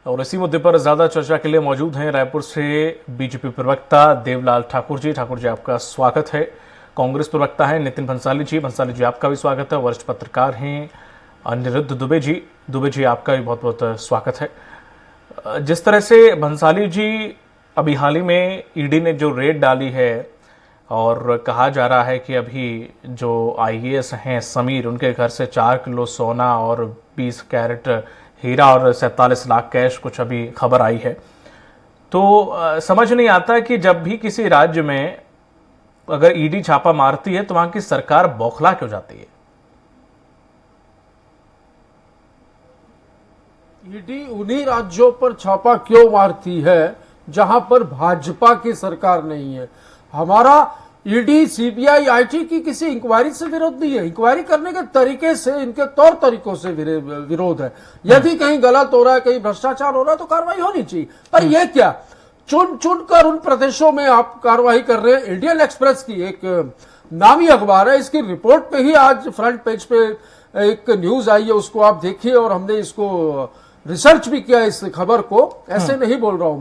और इसी मुद्दे पर ज्यादा चर्चा के लिए मौजूद हैं रायपुर से बीजेपी प्रवक्ता देवलाल ठाकुर जी। ठाकुर जी, आपका स्वागत है। कांग्रेस प्रवक्ता हैं नितिन भंसाली जी। भंसाली जी, आपका भी स्वागत है। वरिष्ठ पत्रकार हैं अनिरुद्ध दुबे जी। दुबे जी, आपका भी बहुत बहुत स्वागत है। जिस तरह से भंसाली जी, अभी हाल ही में ईडी ने जो रेड डाली है और कहा जा रहा है कि अभी जो आईएएस हैं समीर, उनके घर से 4 किलो सोना और 20 कैरेट हीरा और 47 लाख कैश कुछ अभी खबर आई है। तो समझ नहीं आता कि जब भी किसी राज्य में अगर ईडी छापा मारती है तो वहां की सरकार बौखला क्यों जाती है? ईडी उन्हीं राज्यों पर छापा क्यों मारती है जहां पर भाजपा की सरकार नहीं है। हमारा ईडी, सीबीआई, आईटी की किसी इंक्वायरी से विरोध नहीं है। इंक्वायरी करने के तरीके से, इनके तौर तरीकों से विरोध है। यदि कहीं गलत हो रहा है, कहीं भ्रष्टाचार हो रहा है तो कार्रवाई होनी चाहिए। पर यह क्या, चुन चुन कर उन प्रदेशों में आप कार्रवाई कर रहे हैं। इंडियन एक्सप्रेस की एक नामी अखबार है, इसकी रिपोर्ट पे ही आज फ्रंट पेज पे एक न्यूज आई है, उसको आप देखिए। और हमने इसको रिसर्च भी किया, इस खबर को, ऐसे नहीं बोल रहा हूं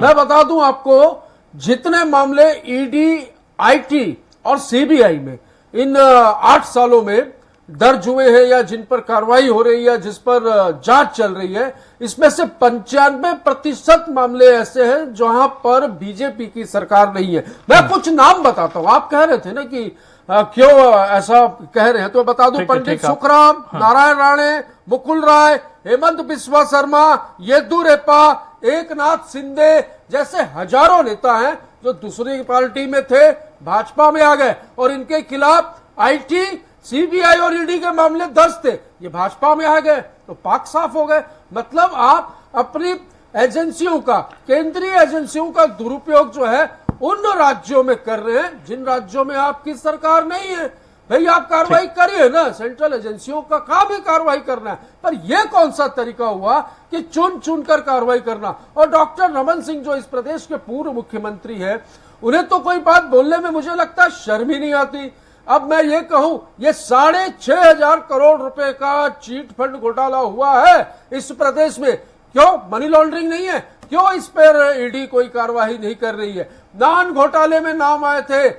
मैं बता दूं आपको, जितने मामले ईडी, आईटी और सीबीआई में इन 8 सालों में दर्ज हुए हैं या जिन पर कार्रवाई हो रही है, जिस पर जांच चल रही है, इसमें से 95% मामले ऐसे हैं जहां पर बीजेपी की सरकार नहीं है। मैं कुछ नाम बताता हूं। आप कह रहे थे ना कि क्यों ऐसा कह रहे हैं, तो बता दूं, पंडित सुखराम, नारायण राणे, मुकुल राय, हेमंत बिस्वा शर्मा, येदुरप्पा, एकनाथ शिंदे जैसे हजारों नेता हैं जो दूसरी पार्टी में थे, भाजपा में आ गए और इनके खिलाफ आईटी, सीबीआई और ईडी के मामले दर्ज थे। ये भाजपा में आ गए तो पाक साफ हो गए। मतलब आप अपनी एजेंसियों का, केंद्रीय एजेंसियों का दुरुपयोग जो है उन राज्यों में कर रहे हैं जिन राज्यों में आपकी सरकार नहीं है। भाई आप कार्रवाई करिए ना, सेंट्रल एजेंसियों का काम ही कार्रवाई करना है। पर यह कौन सा तरीका हुआ कि चुन चुन कर कार्रवाई करना। और डॉक्टर रमन सिंह जो इस प्रदेश के पूर्व मुख्यमंत्री है, उन्हें तो कोई बात बोलने में मुझे लगता है शर्म ही नहीं आती। अब मैं ये कहूं, ये 6,500 करोड़ रुपए का चीट फंड घोटाला हुआ है इस प्रदेश में, क्यों मनी लॉन्ड्रिंग नहीं है? क्यों इस पर ईडी कोई कार्रवाई नहीं कर रही है? नान घोटाले में नाम आए थे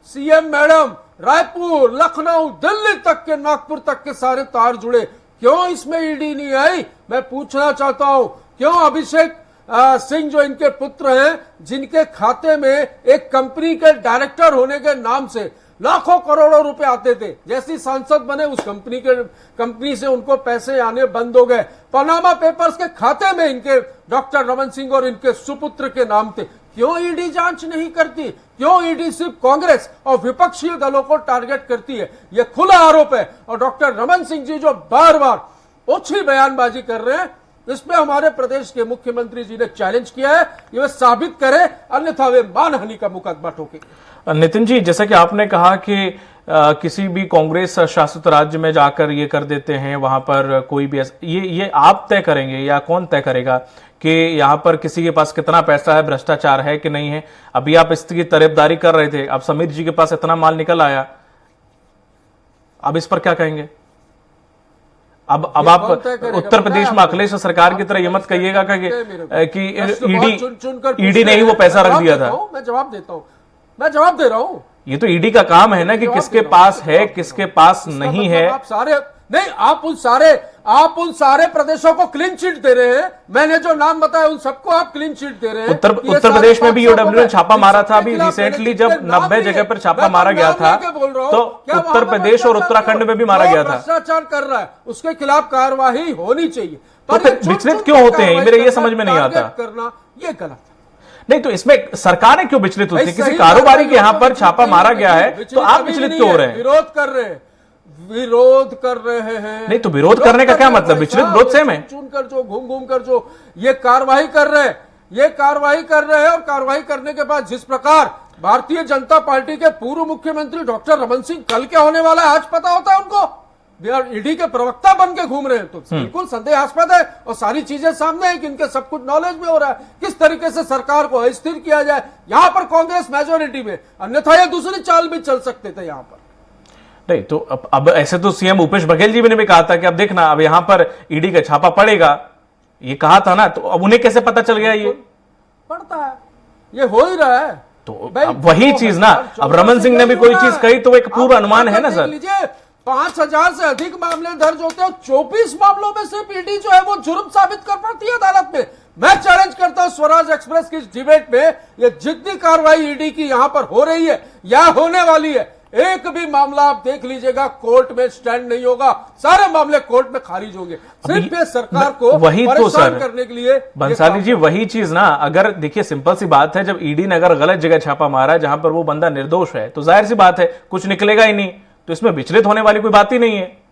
सीएम मैडम, रायपुर, लखनऊ, दिल्ली तक के, नागपुर तक के सारे तार जुड़े। क्यों इसमें ईडी नहीं आई? मैं पूछना चाहता हूं, क्यों अभिषेक सिंह जो इनके पुत्र हैं, जिनके खाते में एक कंपनी के डायरेक्टर होने के नाम से लाखों करोड़ों रुपए आते थे, जैसी सांसद बने उस कंपनी से उनको पैसे आने बंद हो गए। पनामा पेपर्स के खाते में इनके डॉक्टर रमन सिंह और इनके सुपुत्र के नाम थे। क्यों ईडी जांच नहीं करती? क्यों ईडी सिर्फ कांग्रेस और विपक्षी दलों को टारगेट करती है? यह खुला आरोप है। और डॉक्टर रमन सिंह जी जो बार बार ओछी बयानबाजी कर रहे हैं, इसमें हमारे प्रदेश के मुख्यमंत्री जी ने चैलेंज किया है कि वे साबित करें, अन्यथा वे मानहानि का मुकदमा ठोकेंगे। नितिन जी, जैसा कि आपने कहा कि किसी भी कांग्रेस शासित राज्य में जाकर ये कर देते हैं, वहां पर कोई भी ये आप तय करेंगे या कौन तय करेगा कि यहाँ पर किसी के पास कितना पैसा है, भ्रष्टाचार है कि नहीं है? अभी आप इसकी तरफदारी कर रहे थे, अब समीर जी के पास इतना माल निकल आया, अब इस पर क्या कहेंगे? अब आप उत्तर प्रदेश में अखिलेश सरकार की तरह ये मत कहिएगा कि ईडी ने ही वो पैसा रख दिया था। मैं जवाब दे रहा हूं। ये तो ईडी का काम है ना कि किसके पास है, किसके पास नहीं है। आप उन सारे प्रदेशों को क्लीन चिट दे रहे हैं। मैंने जो नाम बताया उन सबको आप क्लीन चिट दे रहे हैं। उत्तर प्रदेश में भी ईओडब्ल्यू ने छापा मारा था। अभी रिसेंटली जब 90 जगह पर छापा मारा गया था, तो उत्तर प्रदेश और उत्तराखंड में भी मारा गया था। भ्रष्टाचार कर रहा है, उसके खिलाफ कार्रवाई होनी चाहिए। तो विचलित क्यों होते हैं, मेरे ये समझ में नहीं आता। करना ये गलत नहीं, तो इसमें सरकारें क्यों विचलित होती है? किसी कारोबारी के यहाँ पर छापा मारा गया है तो आप विचलित क्यों हो रहे हैं? विरोध कर रहे हैं। नहीं, तो विरोध करने का क्या मतलब? विचलित विरोध सेम है। चुन कर जो घूम कर जो ये कार्रवाई कर रहे हैं और कार्रवाई करने के बाद जिस प्रकार भारतीय जनता पार्टी के पूर्व मुख्यमंत्री डॉक्टर रमन सिंह कल क्या होने वाला है आज पता होता है उनको। ईडी के प्रवक्ता बन के घूम रहे हैं, तो बिल्कुल संदेहास्पद है। और सारी चीजें सामने है कि इनके सब कुछ नॉलेज में हो रहा है। किस तरीके से सरकार को अस्थिर किया जाए, यहां पर कांग्रेस मेजोरिटी में, अन्यथा ये दूसरी चाल भी चल सकते थे यहां पर। नहीं तो अब ऐसे तो सीएम भूपेश बघेल जी ने भी कहा था कि अब देखना, अब यहां पर ईडी का छापा पड़ेगा, ये कहा था ना, तो अब उन्हें कैसे पता चल गया ये? पड़ता है, ये हो ही रहा है। तो भाई, अब वही चीज ना, अब रमन सिंह ने भी कोई चीज कही तो वो एक पूर्व अनुमान है ना सर। लीजिए 5000 से अधिक मामले दर्ज होते हैं, 24 मामलों में सिर्फ ईडी जो है वो जुर्म साबित कर पाती है अदालत में। मैं चैलेंज करता हूं स्वराज एक्सप्रेस की इस डिबेट में, ये जितनी कार्रवाई ईडी की यहां पर हो रही है या होने वाली है, एक भी मामला आप देख लीजिएगा कोर्ट में स्टैंड नहीं होगा, सारे मामले कोर्ट में खारिज होंगे। सिर्फ ये सरकार को वही तो परेशान सर करने के लिए बंसाली जी, वही चीज ना। अगर देखिए सिंपल सी बात है, जब ईडी ने अगर गलत जगह छापा मारा है जहां पर वो बंदा निर्दोष है, तो जाहिर सी बात है कुछ निकलेगा ही नहीं, तो इसमें विचलित होने वाली कोई बात ही नहीं है।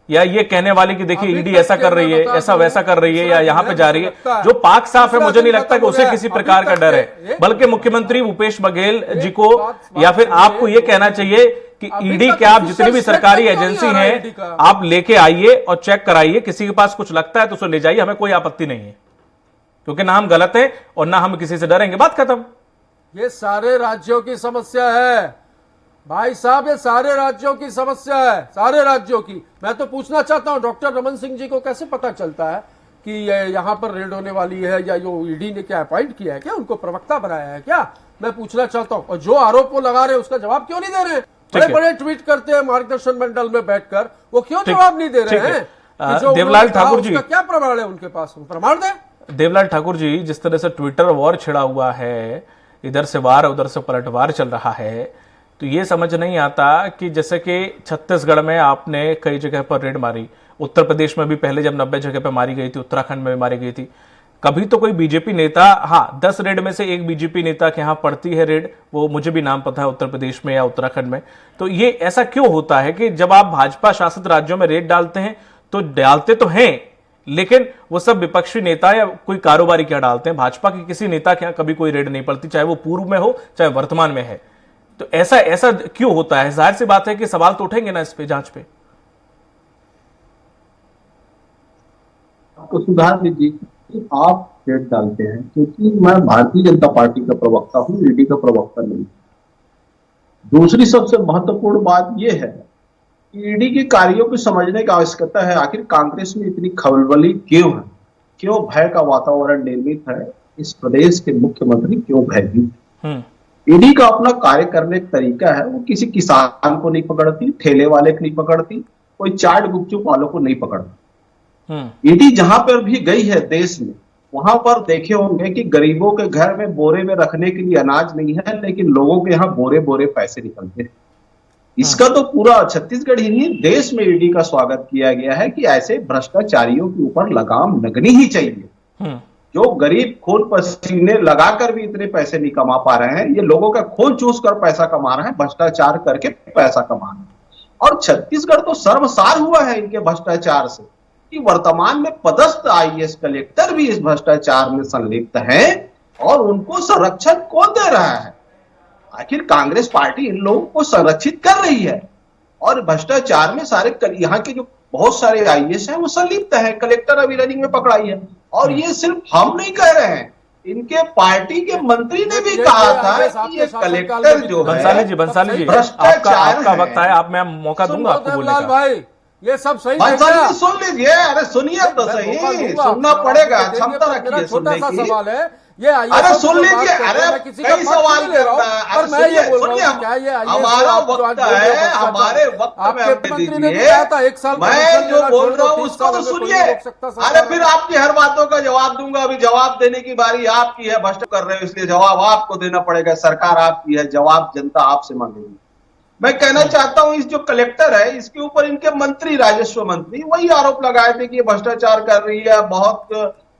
या ये कहने वाली कि देखिए ईडी ऐसा कर रही है, ऐसा वैसा कर रही है, या यहां पे जा रही है, जो पाक साफ है, मुझे नहीं लगता कि उसे किसी प्रकार का डर है। बल्कि मुख्यमंत्री भूपेश बघेल जी को या फिर आपको यह कहना चाहिए कि ईडी के आप जितनी भी सरकारी एजेंसी हैं, आप लेके आइए और चेक कराइए, किसी के पास कुछ लगता है तो उसे ले जाइए, हमें कोई आपत्ति नहीं है, क्योंकि ना हम गलत है और ना हम किसी से डरेंगे, बात खत्म। ये सारे राज्यों की समस्या है भाई साहब, ये सारे राज्यों की समस्या है, सारे राज्यों की। मैं तो पूछना चाहता हूं डॉक्टर रमन सिंह जी को कैसे पता चलता है कि यहां पर रेड होने वाली है, या जो ईडी ने क्या अपॉइंट किया है, क्या उनको प्रवक्ता बनाया है क्या? मैं पूछना चाहता हूं। और जो आरोप वो लगा रहे हैं उसका जवाब क्यों नहीं दे रहे हैं? बड़े बड़े ट्वीट करते हैं मार्गदर्शन मंडल में बैठकर, वो क्यों जवाब नहीं दे रहे हैं? देवलाल ठाकुर जी, क्या प्रमाण है उनके पास? प्रमाण दें। देवलाल ठाकुर जी, जिस तरह से ट्विटर वॉर छिड़ा हुआ है, इधर से वार उधर से पलटवार चल रहा है, तो ये समझ नहीं आता कि जैसे कि छत्तीसगढ़ में आपने कई जगह पर रेड मारी, उत्तर प्रदेश में भी पहले जब 90 जगह पर मारी गई थी, उत्तराखंड में भी मारी गई थी, कभी तो कोई बीजेपी नेता, हाँ 10 रेड में से एक बीजेपी नेता के यहाँ पड़ती है रेड, वो मुझे भी नाम पता है, उत्तर प्रदेश में या उत्तराखंड में। तो ये ऐसा क्यों होता है कि जब आप भाजपा शासित राज्यों में रेड डालते हैं तो डालते तो हैं, लेकिन वो सब विपक्षी नेता या कोई कारोबारी क्या डालते हैं, भाजपा के किसी नेता के यहाँ कभी कोई रेड नहीं पड़ती, चाहे वो पूर्व में हो चाहे वर्तमान में है। तो ऐसा क्यों होता है? जाहिर सी बात है कि सवाल तो उठेंगे ना इस पे, जांच पे। आपको सुधार दीजिए, आप रेड डालते हैं, क्योंकि मैं भारतीय जनता पार्टी का प्रवक्ता हूं, ईडी का प्रवक्ता नहीं। दूसरी सबसे महत्वपूर्ण बात यह है कि ईडी के कार्यों को समझने की आवश्यकता है। आखिर कांग्रेस में इतनी खलबली क्यों है? क्यों भय का वातावरण निर्मित है? इस प्रदेश के मुख्यमंत्री क्यों भयभीत है? ईडी का अपना कार्य करने का तरीका है, वो किसी किसान को नहीं पकड़ती, ठेले वाले को नहीं पकड़ती, कोई चाट गुपचुप वालों को नहीं पकड़ती। ईडी जहां पर भी गई है देश में, वहां पर देखे होंगे कि गरीबों के घर में बोरे में रखने के लिए अनाज नहीं है, लेकिन लोगों के यहाँ बोरे बोरे पैसे निकलते हैं। इसका तो पूरा छत्तीसगढ़ ही नहीं, देश में ईडी का स्वागत किया गया है कि ऐसे भ्रष्टाचारियों के ऊपर लगाम लगनी ही चाहिए। जो गरीब खून पसीने लगाकर भी इतने पैसे नहीं कमा पा रहे हैं, ये लोगों का खून चूस कर पैसा कमा रहे हैं, भ्रष्टाचार करके पैसा कमा रहे हैं। और छत्तीसगढ़ तो शर्मसार हुआ है इनके भ्रष्टाचार से कि वर्तमान में पदस्थ आईएएस कलेक्टर भी इस भ्रष्टाचार में संलिप्त हैं, और उनको संरक्षण कौन दे रहा है? आखिर कांग्रेस पार्टी इन लोगों को संरक्षित कर रही है, और भ्रष्टाचार में सारे यहाँ के जो बहुत सारे आईएएस हैं वो संलिप्त है। कलेक्टर अभी रनिंग में पकड़ाई है, और ये सिर्फ हम नहीं कह रहे हैं, इनके पार्टी के मंत्री ने भी कहा था कि ये कलेक्टर जो है। बंसाली जी आपका वक्त है, आप मैं मौका दूंगा आपको बोलने का। भाई ये सब सही सुन लीजिए, अरे सुनिए तो सही, सुनना पड़ेगा, क्षमता रखिए सुनने की। सवाल है ये, अरे सुन लीजिए, अरे कई सवाल ले रहा हूं, पर मैं ये बोल रहा हूं क्या ये हमारा वक्त है, हमारे वक्त में हमने दीजिए, मैं जो बोल रहा हूँ उसको तो सुनिए। अरे फिर आपकी हर बातों का जवाब दूंगा, अभी जवाब देने की बारी आपकी है, भ्रष्ट कर रहे हो इसलिए जवाब आपको देना पड़ेगा, सरकार आपकी है, जवाब जनता आपसे मांगेगी। मैं कहना चाहता हूं, इस जो कलेक्टर है इसके ऊपर इनके मंत्री, राजस्व मंत्री, वही आरोप लगाए थे कि ये भ्रष्टाचार कर रही है, बहुत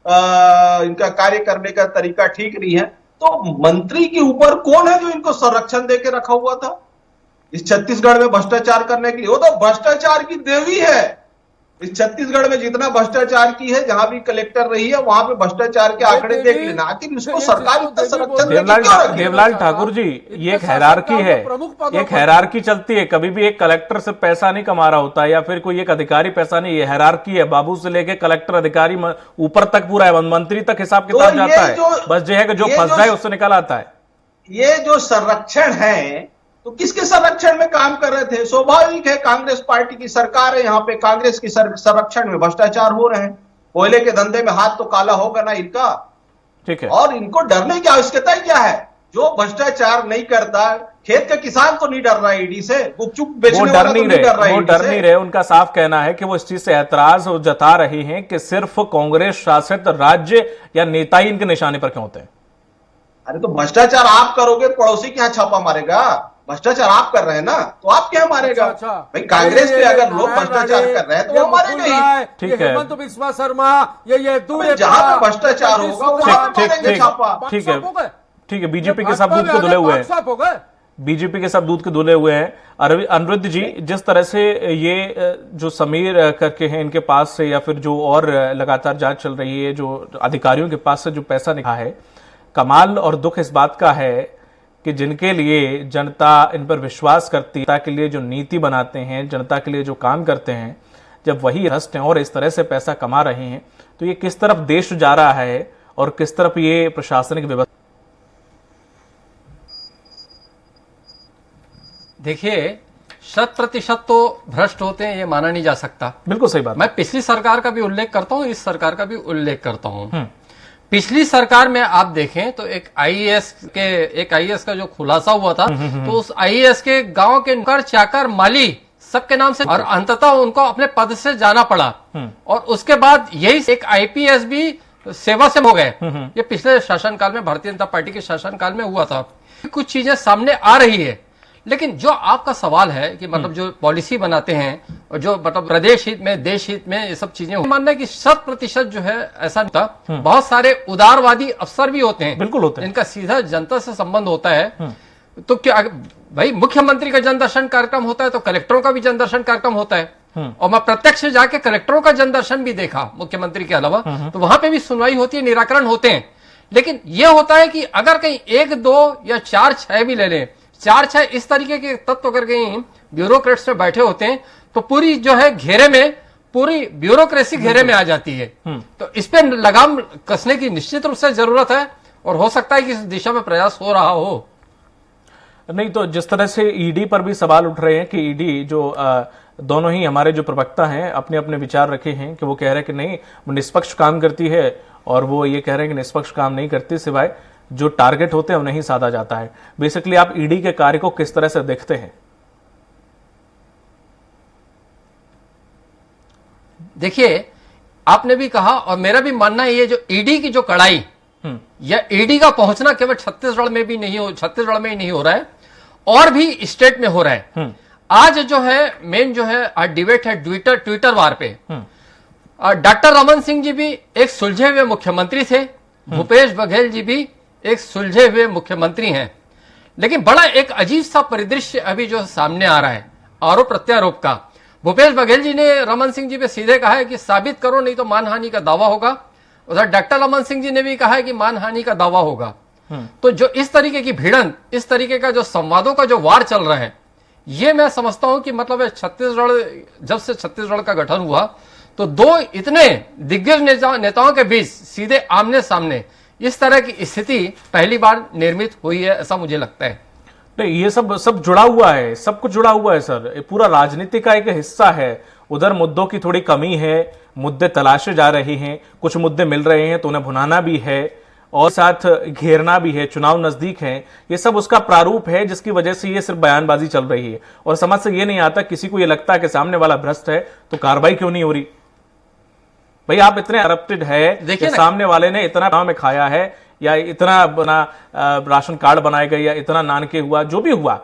इनका कार्य करने का तरीका ठीक नहीं है। तो मंत्री के ऊपर कौन है जो इनको संरक्षण देके रखा हुआ था इस छत्तीसगढ़ में भ्रष्टाचार करने के लिए? वो तो भ्रष्टाचार की देवी है। इस छत्तीसगढ़ में जितना भ्रष्टाचार की है, जहां भी कलेक्टर रही है वहां पे भ्रष्टाचार के आंकड़े देख लेना। आखिर इसको सरकार इतना संरक्षण। देवलाल ठाकुर जी, ये एक हायरार्की है, एक हायरार्की चलती है। कभी भी एक कलेक्टर से पैसा नहीं कमा रहा होता, या फिर कोई एक अधिकारी पैसा नहीं, ये हायरार्की है। बाबू से लेके कलेक्टर अधिकारी ऊपर तक पूरा है, मंत्री तक हिसाब किताब जाता है। बस जो है कि जो फंस जाए उससे निकल आता है। ये जो संरक्षण है तो किसके संरक्षण में काम कर रहे थे? स्वाभाविक है, कांग्रेस पार्टी की सरकार है, यहाँ पे कांग्रेस की संरक्षण में भ्रष्टाचार हो रहे हैं। कोयले के धंधे में हाथ तो काला होगा ना इनका। ठीक है। और इनको डरने की आवश्यकता क्या है? जो भ्रष्टाचार नहीं करता, खेत का किसान तो नहीं डर रहा है ईडी से, गुपचुप बेचने वाला तो नहीं डर रहा है, वो डर नहीं रहे। उनका साफ कहना है कि वो इस चीज से ऐतराज जता रहे हैं कि सिर्फ कांग्रेस शासित राज्य या नेता ही इनके निशाने पर क्यों होते हैं। अरे तो भ्रष्टाचार आप करोगे, पड़ोसी क्या छापा मारेगा? भ्रष्टाचार आप कर रहे हैं ना, तो आप क्या मारेगा? अच्छा। भाई कांग्रेस पे अगर लोग भ्रष्टाचार कर रहे हैं तो वो मारेंगे ही। ठीक है। हेमंत बिस्वा शर्मा, ये दूर जहां पे भ्रष्टाचार होगा वहां पे मारेंगे छापा। ठीक है, ठीक है। बीजेपी के सब दूध के धुले हुए हैं, बीजेपी के सब दूध के धुले हुए हैं। अनिरुद्ध जी, जिस तरह से ये जो समीर करके हैं इनके पास से, या फिर जो और लगातार जांच चल रही है, जो अधिकारियों के पास से जो पैसा निकला है, कमाल और दुख इस बात का है कि जिनके लिए जनता इन पर विश्वास करती है, जनता के लिए जो नीति बनाते हैं, जनता के लिए जो काम करते हैं, जब वही भ्रष्ट हैं और इस तरह से पैसा कमा रहे हैं, तो ये किस तरफ देश जा रहा है और किस तरफ ये प्रशासनिक व्यवस्था। देखिए, 100% तो भ्रष्ट होते हैं ये माना नहीं जा सकता। बिल्कुल सही बात। मैं पिछली सरकार का भी उल्लेख करता हूं, इस सरकार का भी उल्लेख करता हूं। पिछली सरकार में आप देखें तो एक आईएएस का जो खुलासा हुआ था, तो उस आईएएस के गांव के नौकर, चाकर, माली सबके नाम से, और अंततः उनको अपने पद से जाना पड़ा। और उसके बाद यही एक आईपीएस भी सेवा से हो गए। ये पिछले शासनकाल में, भारतीय जनता पार्टी के शासनकाल में हुआ था। कुछ चीजें सामने आ रही है, लेकिन जो आपका सवाल है कि मतलब जो पॉलिसी बनाते हैं और जो मतलब प्रदेश हित में, देश हित में ये सब चीजें, मानना है कि 100% जो है ऐसा नहीं था। बहुत सारे उदारवादी अफसर भी होते हैं, बिल्कुल होते हैं, इनका सीधा जनता से संबंध होता है। तो क्या भाई, मुख्यमंत्री का जनदर्शन कार्यक्रम होता है तो कलेक्टरों का भी जनदर्शन कार्यक्रम होता है। और मैं प्रत्यक्ष जाके कलेक्टरों का जनदर्शन भी देखा मुख्यमंत्री के अलावा, तो वहां पे भी सुनवाई होती है, निराकरण होते हैं। लेकिन यह होता है कि अगर कहीं 1, 2 या 4, 6 भी ले लें, 4, 6 इस तरीके के तत्व अगर कहीं ब्यूरोक्रेट्स में बैठे होते हैं, तो पूरी जो है घेरे में, पूरी ब्यूरोक्रेसी घेरे में आ जाती है। तो इस पे लगाम कसने की निश्चित रूप से जरूरत है, और हो सकता है कि इस दिशा में प्रयास हो रहा हो। नहीं तो जिस तरह से ईडी पर भी सवाल उठ रहे हैं कि ईडी जो दोनों ही हमारे जो प्रवक्ता हैं अपने अपने विचार रखे हैं कि वो कह रहे हैं कि नहीं, वो निष्पक्ष काम करती है, और वो ये कह रहे हैं कि निष्पक्ष काम नहीं करती, सिवाय जो टारगेट होते हैं उन्हें ही साधा जाता है। बेसिकली आप ईडी के कार्य को किस तरह से देखते हैं? देखिए, आपने भी कहा और मेरा भी मानना है, ये जो ईडी की जो कड़ाई या ईडी का पहुंचना केवल छत्तीसगढ़ में ही नहीं हो रहा है, और भी स्टेट में हो रहा है। आज जो है मेन जो है आज डिबेट है ट्विटर वार पे। डॉक्टर रमन सिंह जी भी एक सुलझे हुए मुख्यमंत्री थे, भूपेश बघेल जी भी एक सुलझे हुए मुख्यमंत्री हैं, लेकिन बड़ा एक अजीब सा परिदृश्य अभी जो सामने आ रहा है आरोप प्रत्यारोप का। भूपेश बघेल जी ने रमन सिंह जी पे सीधे कहा है कि साबित करो, नहीं तो मानहानि का दावा होगा। उधर डॉक्टर रमन सिंह जी ने भी कहा है कि मानहानि का दावा होगा। तो जो इस तरीके की भिड़ंत, इस तरीके का जो संवादों का जो वार चल रहा है, ये मैं समझता हूं कि मतलब छत्तीसगढ़, जब से छत्तीसगढ़ का गठन हुआ, तो दो इतने दिग्गज नेताओं के बीच सीधे आमने सामने इस तरह की स्थिति पहली बार निर्मित हुई है, ऐसा मुझे लगता है। नहीं, ये सब जुड़ा हुआ है, सब कुछ जुड़ा हुआ है सर। ये पूरा राजनीति का एक हिस्सा है। उधर मुद्दों की थोड़ी कमी है, मुद्दे तलाशे जा रहे हैं, कुछ मुद्दे मिल रहे हैं तो उन्हें भुनाना भी है, और साथ घेरना भी है, चुनाव नजदीक है। ये सब उसका प्रारूप है जिसकी वजह से ये सिर्फ बयानबाजी चल रही है, और समझ से ये नहीं आता, किसी को ये लगता है कि सामने वाला भ्रष्ट है तो कार्रवाई क्यों नहीं हो रही। भाई आप इतने करप्टेड है कि सामने वाले ने इतना गांव में खाया है, या इतना बना राशन कार्ड बनाए गए, या इतना नानके हुआ, जो भी हुआ,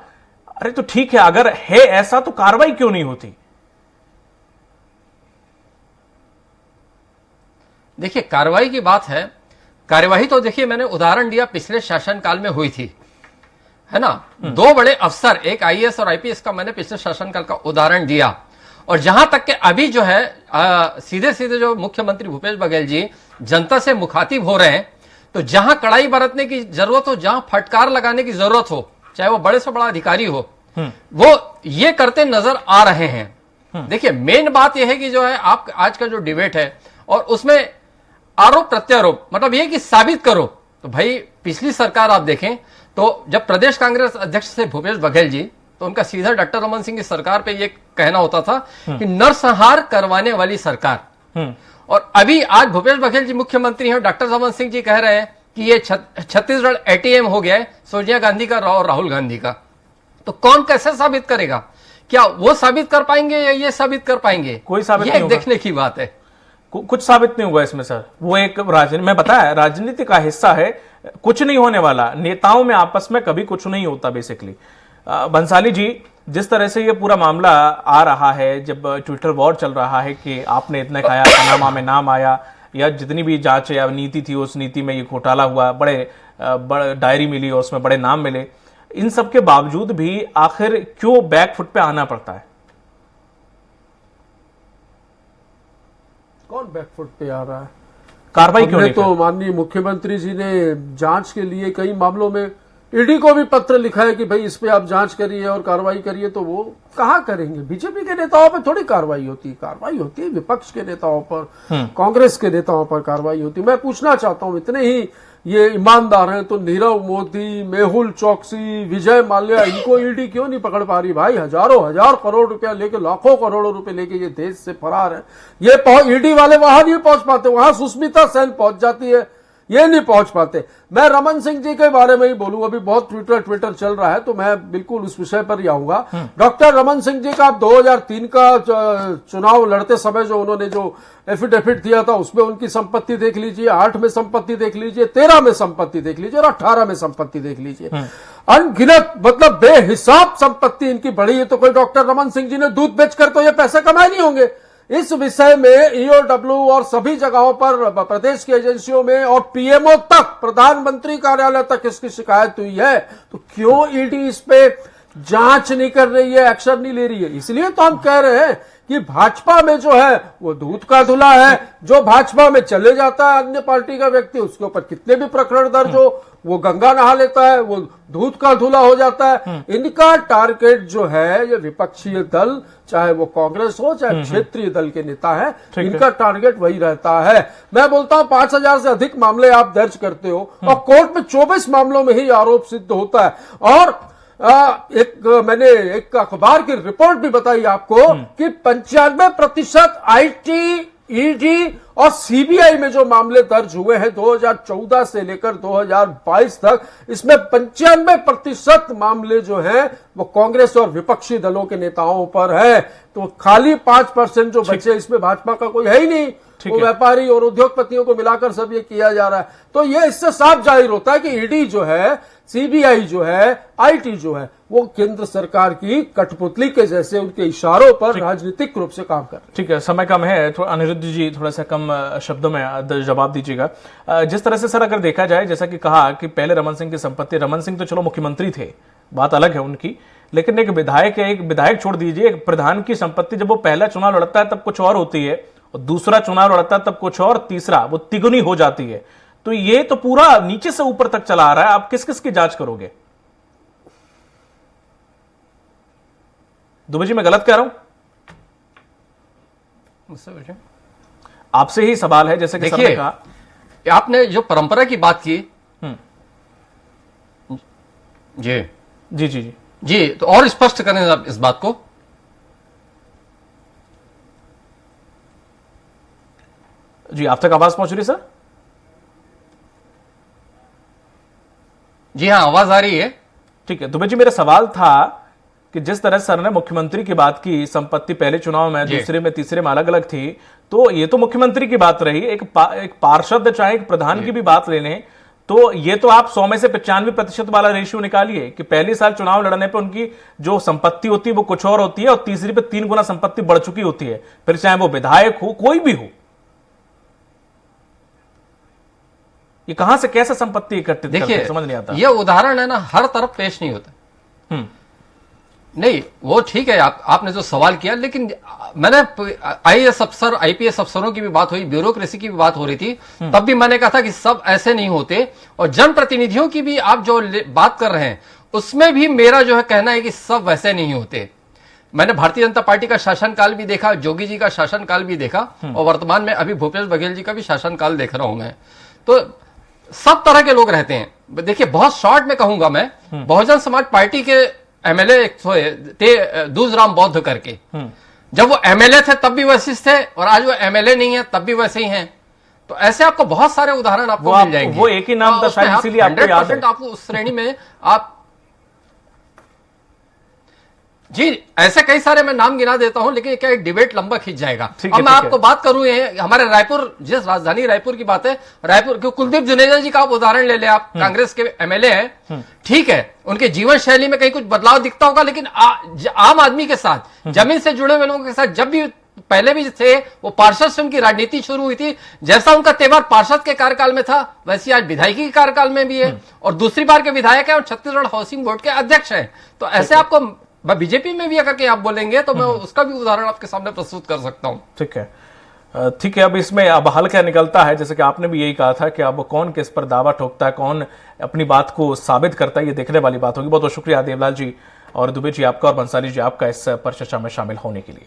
अरे तो ठीक है, अगर है ऐसा तो कार्रवाई क्यों नहीं होती? देखिए, कार्रवाई की बात है, कार्यवाही तो देखिए मैंने उदाहरण दिया पिछले शासनकाल में हुई थी, है ना। दो बड़े अफसर, एक आईएएस और आईपीएस का मैंने पिछले शासनकाल का उदाहरण दिया। और जहां तक के अभी जो है सीधे सीधे जो मुख्यमंत्री भूपेश बघेल जी जनता से मुखातिब हो रहे हैं, तो जहां कड़ाई बरतने की जरूरत हो, जहां फटकार लगाने की जरूरत हो, चाहे वो बड़े से बड़ा अधिकारी हो, वो ये करते नजर आ रहे हैं। देखिए, मेन बात यह है कि जो है आप आज का जो डिबेट है, और उसमें आरोप प्रत्यारोप, मतलब ये कि साबित करो। तो भाई पिछली सरकार आप देखें तो जब प्रदेश कांग्रेस अध्यक्ष थे भूपेश बघेल जी, तो उनका सीधा डॉक्टर रमन सिंह की सरकार पे ये कहना होता था कि नरसंहार करवाने वाली सरकार। और अभी आज भूपेश बघेल जी मुख्यमंत्री हैं, डॉक्टर रमन सिंह जी कह रहे हैं कि ये छत्तीसगढ़ एटीएम हो गया है सोनिया गांधी का और राहुल गांधी का। तो कौन कैसे साबित करेगा? क्या वो साबित कर पाएंगे या ये साबित कर पाएंगे? कोई साबित ये नहीं होगा। देखने की बात है। कुछ साबित नहीं हुआ इसमें सर। वो एक राजनीति में बताया, राजनीति का हिस्सा है, कुछ नहीं होने वाला। नेताओं में आपस में कभी कुछ नहीं होता बेसिकली। बंसाली जी, जिस तरह से ये पूरा मामला आ रहा है, जब ट्विटर वॉर चल रहा है कि आपने इतना खाया, पनामा में नाम आया, या जितनी भी जांच या नीति थी उस नीति में ये घोटाला हुआ, बड़े डायरी मिली और उसमें बड़े नाम मिले, इन सब के बावजूद भी आखिर क्यों बैकफुट पे आना पड़ता है? कौन बैकफुट पे आ रहा है? कार्रवाई क्यों हमने नहीं? तो माननीय मुख्यमंत्री जी ने जांच के लिए कई मामलों में ईडी को भी पत्र लिखा है कि भाई इस पे आप जांच करिए और कार्रवाई करिए, तो वो कहाँ करेंगे? बीजेपी के नेताओं पे थोड़ी कार्रवाई होती है, कार्रवाई होती है विपक्ष के नेताओं पर, कांग्रेस के नेताओं पर कार्रवाई होती है। मैं पूछना चाहता हूं, इतने ही ये ईमानदार हैं तो नीरव मोदी, मेहुल चौकसी, विजय माल्या, इनको ईडी क्यों नहीं पकड़ पा रही? भाई हजारों हजार करोड़ रुपया लेके, लाखों करोड़ों रुपए लेके ये देश से फरार है। ये ईडी वाले वहां नहीं पहुंच पाते, वहां सुष्मिता सेन पहुंच जाती है, ये नहीं पहुंच पाते। मैं रमन सिंह जी के बारे में ही बोलूं, अभी बहुत ट्विटर चल रहा है तो मैं बिल्कुल उस विषय पर ही आऊंगा। डॉक्टर रमन सिंह जी का 2003 का चुनाव लड़ते समय जो उन्होंने जो एफिडेविट दिया था उसमें उनकी संपत्ति देख लीजिए, 8 में संपत्ति देख लीजिए, 13 में संपत्ति देख लीजिए और 18 में संपत्ति देख लीजिए। अनगिनत, मतलब बेहिसाब संपत्ति इनकी बढ़ी है। तो कोई डॉक्टर रमन सिंह जी ने दूध बेचकर तो ये पैसे कमाए नहीं होंगे। इस विषय में ईओडब्ल्यू और सभी जगहों पर, प्रदेश की एजेंसियों में और पीएमओ तक, प्रधानमंत्री कार्यालय तक इसकी शिकायत हुई है। तो क्यों ईडी इस पे जांच नहीं कर रही है, एक्शन नहीं ले रही है? इसलिए तो हम कह रहे हैं कि भाजपा में जो है वो दूध का धुला है। जो भाजपा में चले जाता है अन्य पार्टी का व्यक्ति, उसके ऊपर कितने भी प्रकरण दर्ज हो, वो गंगा नहा लेता है, वो दूध का धुला हो जाता है। इनका टारगेट जो है, ये विपक्षी दल, चाहे वो कांग्रेस हो चाहे क्षेत्रीय दल के नेता है, इनका टारगेट वही रहता है। मैं बोलता हूं 5000 से अधिक मामले आप दर्ज करते हो और कोर्ट में 24 मामलों में ही आरोप सिद्ध होता है। और मैंने एक अखबार की रिपोर्ट भी बताई आपको कि 95% IT, ईडी और सीबीआई में जो मामले दर्ज हुए हैं 2014 से लेकर 2022 तक, इसमें 95% मामले जो हैं वो कांग्रेस और विपक्षी दलों के नेताओं पर है। तो खाली 5% जो बचे, इसमें भाजपा का कोई है ही नहीं। वो व्यापारी और उद्योगपतियों को मिलाकर सब ये किया जा रहा है। तो ये इससे साफ जाहिर होता है कि ईडी जो है, सीबीआई जो है, आईटी जो है, वो केंद्र सरकार की कठपुतली के जैसे उनके इशारों पर राजनीतिक रूप से काम कर रहे हैं। ठीक है, समय कम है, थोड़ा अनिरुद्ध जी थोड़ा सा कम शब्दों में जवाब दीजिएगा। जिस तरह से सर अगर देखा जाए, जैसा कि कहा कि पहले रमन सिंह की संपत्ति, रमन सिंह तो चलो मुख्यमंत्री थे, बात अलग है उनकी, लेकिन एक विधायक छोड़ दीजिए, एक प्रधान की संपत्ति जब वो पहला चुनाव लड़ता है तब कुछ और होती है, और दूसरा चुनाव लड़ता है तब कुछ और, तीसरा वो तिगुनी हो जाती है। तो ये तो पूरा नीचे से ऊपर तक चला आ रहा है। आप किस किस की जांच करोगे? दुबे जी, मैं गलत कह रहा हूं? आपसे ही सवाल है, जैसे कि सबने कहा, आपने जो परंपरा की बात की जी जी जी जी जी, तो और स्पष्ट करें आप इस बात को। जी, आप तक आवाज पहुंच रही सर? जी हाँ, आवाज आ रही है। ठीक है, दुबे जी, मेरा सवाल था कि जिस तरह सर ने मुख्यमंत्री की बात की, संपत्ति पहले चुनाव में, दूसरे में, तीसरे में अलग अलग थी, तो ये तो मुख्यमंत्री की बात रही। एक पार्षद चाहे एक प्रधान की भी बात ले लें तो ये तो आप 100 में से 95% वाला रेशियो निकालिए कि पहले साल चुनाव लड़ने पे उनकी जो संपत्ति होती है वो कुछ और होती है, और तीसरी पे 3 गुना संपत्ति बढ़ चुकी होती है, फिर चाहे वो विधायक हो, कोई भी हो। ये कहां से कैसे संपत्ति एकत्रित करते हैं, समझ नहीं आता। ये उदाहरण है ना, हर तरफ पेश नहीं होता। नहीं, वो ठीक है, आपने जो सवाल किया, लेकिन मैंने आईएएस अफसर, आईपीएस अफसरों की भी बात हुई, ब्यूरोक्रेसी की भी बात हो रही थी, तब भी मैंने कहा था कि सब ऐसे नहीं होते। और जनप्रतिनिधियों की भी आप जो बात कर रहे हैं, उसमें भी मेरा जो है कहना है कि सब वैसे नहीं होते। मैंने भारतीय जनता पार्टी का शासनकाल भी देखा, जोगी जी का शासनकाल भी देखा, और वर्तमान में अभी भूपेश बघेल जी का भी शासनकाल देख रहा हूं मैं। तो सब तरह के लोग रहते हैं। देखिए बहुत शॉर्ट में कहूंगा मैं, बहुजन समाज पार्टी के एमएलए थे दूधराम बौद्ध करके, जब वो एमएलए थे तब भी वैसे थे और आज वो एमएलए नहीं है तब भी वैसे ही हैं। तो ऐसे आपको बहुत सारे उदाहरण आपको मिल जाएंगे। वो एक ही नाम था शायद, इसीलिए आपको याद है। आपको उस श्रेणी में आप जी ऐसे कई सारे मैं नाम गिना देता हूं, लेकिन क्या एक डिबेट लंबा खींच जाएगा। अब मैं आपको बात करूं, ये हमारे रायपुर, जिस राजधानी रायपुर की बात है, रायपुर के कुलदीप जुनेजा जी का आप उदाहरण ले लें, आप कांग्रेस के एमएलए हैं, ठीक है, उनके जीवन शैली में कहीं कुछ बदलाव दिखता होगा, लेकिन आम आदमी के साथ, जमीन से जुड़े हुए लोगों के साथ जब भी पहले भी थे, वो पार्षद से उनकी राजनीति शुरू हुई थी। जैसा उनका तेवर पार्षद के कार्यकाल में था, वैसे आज विधायकी के कार्यकाल में भी है और दूसरी बार के विधायक है और छत्तीसगढ़ हाउसिंग बोर्ड के अध्यक्ष है। तो ऐसे आपको बीजेपी में भी अगर के आप बोलेंगे तो मैं उसका भी उदाहरण आपके सामने प्रस्तुत कर सकता हूं। ठीक है, ठीक है। अब इसमें अब हल क्या निकलता है, जैसे कि आपने भी यही कहा था कि अब कौन किस पर दावा ठोकता है, कौन अपनी बात को साबित करता है, ये देखने वाली बात होगी। बहुत बहुत शुक्रिया देवलाल जी और दुबे जी आपका और बंसाली जी आपका इस पर चर्चा में शामिल होने के लिए।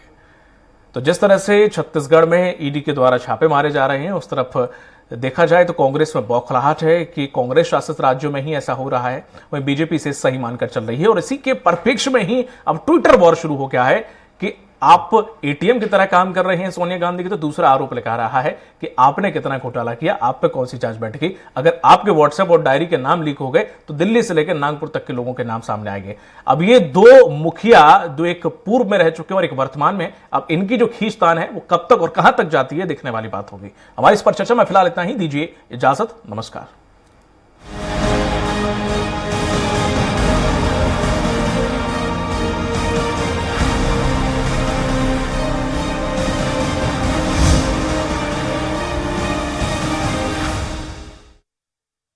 तो जिस तरह से छत्तीसगढ़ में ईडी के द्वारा छापे मारे जा रहे हैं, उस तरफ देखा जाए तो कांग्रेस में बौखलाहट है कि कांग्रेस शासित राज्यों में ही ऐसा हो रहा है, वहीं बीजेपी से सही मानकर चल रही है। और इसी के परिप्रेक्ष्य में ही अब ट्विटर वॉर शुरू हो गया है कि आप एटीएम की तरह काम कर रहे हैं सोनिया गांधी की। तो दूसरा आरोप लगा रहा है कि आपने कितना घोटाला किया, आप पे कौन सी जांच बैठेगी। अगर आपके व्हाट्सएप और डायरी के नाम लीक हो गए तो दिल्ली से लेकर नागपुर तक के लोगों के नाम सामने आएंगे। अब ये दो मुखिया, जो एक पूर्व में रह चुके हैं और एक वर्तमान में, अब इनकी जो खींचतान है वो कब तक और कहां तक जाती है, देखने वाली बात होगी। हमारी इस पर चर्चा में फिलहाल इतना ही, दीजिए इजाजत, नमस्कार।